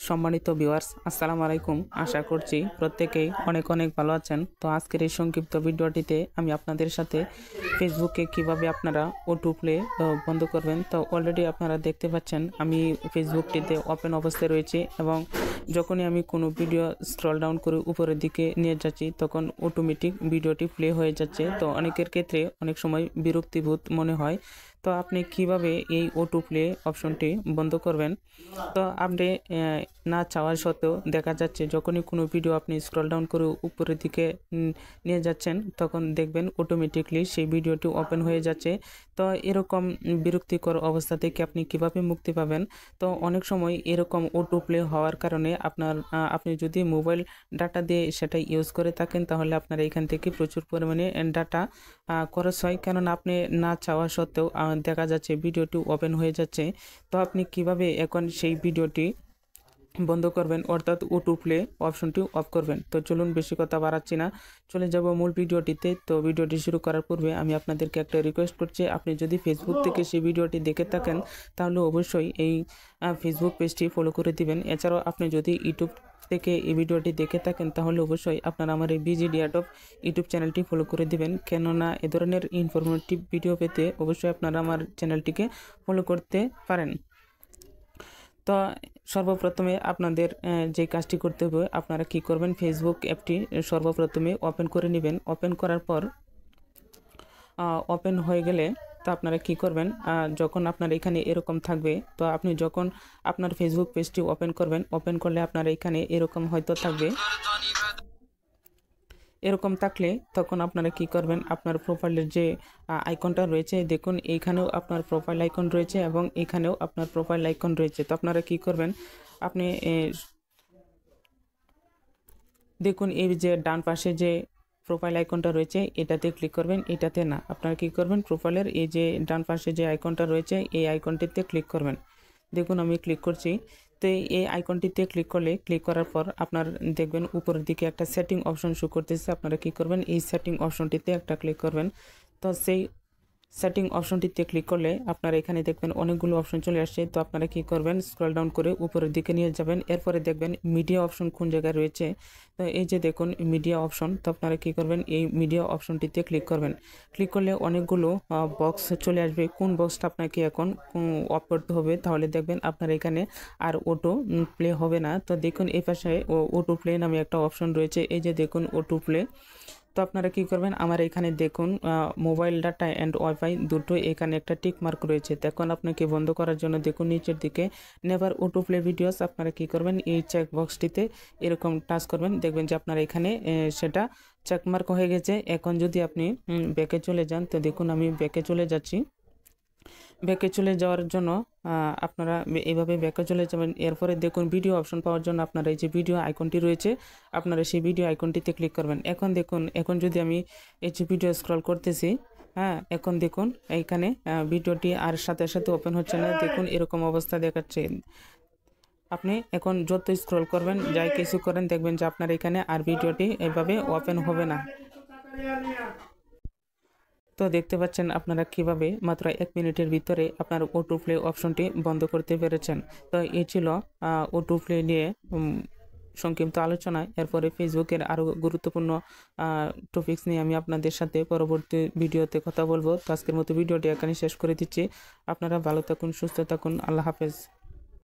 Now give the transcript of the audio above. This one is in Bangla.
সম্মানিত ভিউয়ার্স, আসসালামু আলাইকুম। আশা করছি প্রত্যেকেই অনেক অনেক ভালো আছেন। তো আজকের এই সংক্ষিপ্ত ভিডিওটিতে আমি আপনাদের সাথে ফেসবুকে কিভাবে আপনারা অটো প্লে বন্ধ করবেন। তো অলরেডি আপনারা দেখতে পাচ্ছেন আমি ফেসবুকটিতে ওপেন অবস্থায় রয়েছে এবং যখনই আমি কোনো ভিডিও স্ক্রল ডাউন করে উপরের দিকে নিয়ে যাচ্ছি তখন অটোমেটিক ভিডিওটি প্লে হয়ে যাচ্ছে। তো অনেকের ক্ষেত্রে অনেক সময় বিরক্তিবোধ মনে হয়। তো আপনি কিভাবে এই অটো প্লে অপশনটি বন্ধ করবেন। তো আপনি না চাওয়া সত্ত্বেও দেখা যাচ্ছে যখনই কোনো ভিডিও আপনি স্ক্রল ডাউন করে উপরের দিকে নিয়ে যাচ্ছেন তখন দেখবেন অটোমেটিকলি সেই ভিডিওটি ওপেন হয়ে যাচ্ছে। তো এরকম বিরক্তিকর অবস্থা থেকে আপনি কিভাবে মুক্তি পাবেন। তো অনেক সময় এরকম অটো প্লে হওয়ার কারণে আপনি যদি মোবাইল ডাটা দিয়ে সেটা ইউজ করে থাকেন তাহলে আপনার এখান থেকে প্রচুর পরিমাণে ডাটা খরচ হয়, কারণ আপনি না চাওয়া সত্ত্বেও দেখা যাচ্ছে ভিডিওটি ওপেন হয়ে যাচ্ছে। তো আপনি কিভাবে এখন সেই ভিডিওটি বন্ধ করবেন, অর্থাৎ অটো প্লে অপশনটি অফ করবেন। তো চলুন বেশি কথা বাড়াচ্ছি না, চলে যাব মূল ভিডিওটিতে। তো ভিডিওটি শুরু করার পূর্বে আমি আপনাদেরকে একটা রিকোয়েস্ট করছি, আপনি যদি ফেসবুক থেকে সেই ভিডিওটি দেখে থাকেন তাহলে অবশ্যই এই ফেসবুক পেজটি ফলো করে দিবেন। এছাড়াও আপনি যদি ইউটিউব থেকে এই ভিডিওটি দেখে থাকেন তাহলে অবশ্যই আপনারা আমার এই বিজিডি আটক ইউটিউব চ্যানেলটি ফলো করে দিবেন, কেননা এ ধরনের ইনফরমেটিভ ভিডিও পেতে অবশ্যই আপনারা আমার চ্যানেলটিকে ফলো করতে পারেন। তো সর্বপ্রথমে আপনাদের যে কাজটি করতে হবে, আপনারা কি করবেন, ফেসবুক অ্যাপটি সর্বপ্রথমে ওপেন করে নেবেন। ওপেন করার পর ওপেন হয়ে গেলে তো আপনারা কি করবেন, যখন আপনার এখানে এরকম থাকবে, তো আপনি যখন আপনার ফেসবুক পেজটি ওপেন করবেন, ওপেন করলে আপনার এখানে এরকম হয়তো থাকবে। এরকম থাকলে তখন আপনারা কি করবেন, আপনার প্রোফাইলের যে আইকনটা রয়েছে, দেখুন এইখানেও আপনার প্রোফাইল আইকন রয়েছে এবং এখানেও আপনার প্রোফাইল আইকন রয়েছে। তো আপনারা কি করবেন, আপনি দেখুন এই যে ডান পাশে যে প্রোফাইল আইকনটা রয়েছে এটাতে ক্লিক করবেন, এটাতে না। আপনারা কি করবেন, প্রোফাইলের এই যে ডান পাশে যে আইকনটা রয়েছে এই আইকনটিতে ক্লিক করবেন। দেখুন আমি ক্লিক করছি। তো এই আইকনটিতে ক্লিক করার পর আপনার দেখবেন উপরের দিকে একটা সেটিং অপশন শো করতেছে। আপনারা কি করবেন, এই সেটিং অপশনটিতে একটা ক্লিক করবেন। তো সেই সেটিং অপশনটিতে ক্লিক করলে আপনারা এখানে দেখবেন অনেকগুলো অপশন চলে আসছে। তো আপনারা কি করবেন, স্ক্রল ডাউন করে উপরের দিকে নিয়ে যাবেন। এরপরে দেখবেন মিডিয়া অপশন কোন জায়গায় রয়েছে। তো এই যে দেখুন মিডিয়া অপশন, তো আপনারা কি করবেন, এই মিডিয়া অপশনটিতে ক্লিক করবেন। ক্লিক করলে অনেকগুলো বক্স চলে আসবে, কোন বক্সটা আপনাকে এখন অফ করতে হবে। তাহলে দেখবেন আপনার এখানে আর অটো প্লে হবে না। তো দেখুন এই পাশে অটো প্লে নামে একটা অপশন রয়েছে, এই যে দেখুন অটো প্লে। তো আপনারা কি করবেন, আমার এখানে দেখুন মোবাইল ডাটা অ্যান্ড ওয়াইফাই দুটো এখানে একটা টিক মার্ক রয়েছে। তখন আপনাকে বন্ধ করার জন্য দেখুন নিচের দিকে নেভার অটো প্লে ভিডিওস, আপনারা কি করবেন, এই চেক বক্সটিতে এরকম টাচ করবেন, দেখবেন যে আপনার এখানে সেটা চেকমার্ক হয়ে গেছে। এখন যদি আপনি ব্যাকে চলে যান, তো দেখুন আমি ব্যাকে চলে যাচ্ছি। ব্যাকে চলে যাওয়ার জন্য আপনারা এইভাবে ব্যাকে চলে যাবেন। এরপরে দেখুন ভিডিও অপশন পাওয়ার জন্য আপনারা এই যে ভিডিও আইকনটি রয়েছে আপনারা সেই ভিডিও আইকনটিতে ক্লিক করবেন। এখন দেখুন, এখন যদি আমি এই যে ভিডিও স্ক্রল করতেছি, হ্যাঁ এখন দেখুন এইখানে ভিডিওটি আর সাথে সাথে ওপেন হচ্ছে না। দেখুন এরকম অবস্থা দেখাচ্ছে। আপনি এখন যত স্ক্রল করবেন যাই কিছু করেন দেখবেন যে আপনার এখানে আর ভিডিওটি এইভাবে ওপেন হবে না। তো দেখতে পাচ্ছেন আপনারা কিভাবে মাত্র 1 মিনিটের ভিতরে আপনার অটো প্লে অপশনটি বন্ধ করতে পেরেছেন। তো এই ছিল অটো প্লে নিয়ে সংক্ষিপ্ত আলোচনা। এরপরে ফেসবুকের আরও গুরুত্বপূর্ণ টপিকস নিয়ে আমি আপনাদের সাথে পরবর্তী ভিডিওতে কথা বলবো। তো আজকের মতো ভিডিওটি এখানে শেষ করে দিচ্ছি। আপনারা ভালো থাকুন, সুস্থ থাকুন, আল্লাহ হাফেজ।